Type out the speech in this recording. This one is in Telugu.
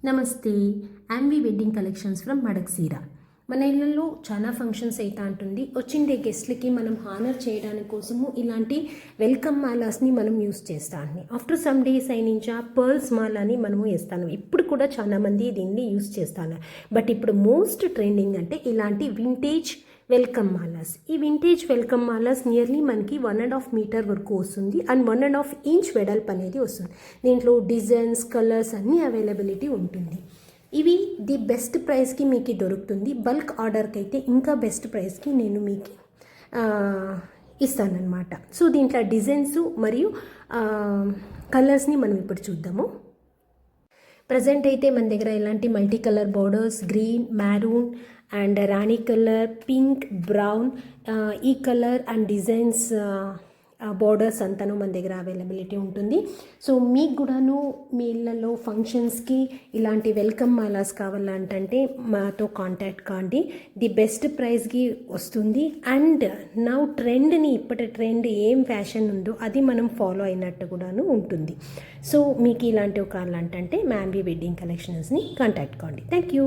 నమస్తే, యామ్వి వెడ్డింగ్ కలెక్షన్స్ ఫ్రమ్ మడక్సీరా. మన ఇళ్ళల్లో చాలా ఫంక్షన్స్ అయితే ఉంటుంది. వచ్చిండే గెస్ట్లకి మనం హానర్ చేయడానికి కోసము ఇలాంటి వెల్కమ్ మాలాస్ని మనం యూస్ చేస్తాను. ఆఫ్టర్ సమ్ డేస్ అయినించా పర్ల్స్ మాలని మనము వేస్తాను. ఇప్పుడు కూడా చాలామంది దీన్ని యూస్ చేస్తాను. బట్ ఇప్పుడు మోస్ట్ ట్రెండింగ్ అంటే ఇలాంటి వింటేజ్ వెల్కమ్ మాలాస్. ఈ వింటేజ్ వెల్కమ్ మాలాస్ నియర్లీ మనకి 1.5 మీటర్ వరకు వస్తుంది అండ్ 1.5 ఇంచ్ వెడల్పు అనేది వస్తుంది. దీంట్లో డిజైన్స్, కలర్స్ అన్నీ అవైలబిలిటీ ఉంటుంది. ఇవి ది బెస్ట్ ప్రైస్కి మీకు దొరుకుతుంది. బల్క్ ఆర్డర్కి అయితే ఇంకా బెస్ట్ ప్రైస్కి నేను మీకు ఇస్తానన్నమాట. సో దీంట్లో డిజైన్స్ మరియు కలర్స్ని మనం ఇప్పుడు చూద్దాము. ప్రజెంట్ అయితే మన దగ్గర ఇలాంటి multi colour borders, green, maroon and Rani colour, pink, brown, ఈ కలర్ అండ్ డిజైన్స్ బార్డర్స్ అంతాను మన దగ్గర అవైలబిలిటీ ఉంటుంది. సో మీకు కూడాను మీ ఇళ్ళల్లో ఫంక్షన్స్కి ఇలాంటి వెల్కమ్ మాలాస్ కావాలంటే మాతో కాంటాక్ట్ కాండి. ది బెస్ట్ ప్రైస్కి వస్తుంది. అండ్ నౌ ట్రెండ్ని, ఇప్పటి ట్రెండ్ ఏం ఫ్యాషన్ ఉందో అది మనం ఫాలో అయినట్టు కూడాను ఉంటుంది. సో మీకు ఇలాంటివి కావాలంటే మ్యామ్వి వెడ్డింగ్ కలెక్షన్స్ని కాంటాక్ట్ కాండి. Thank you.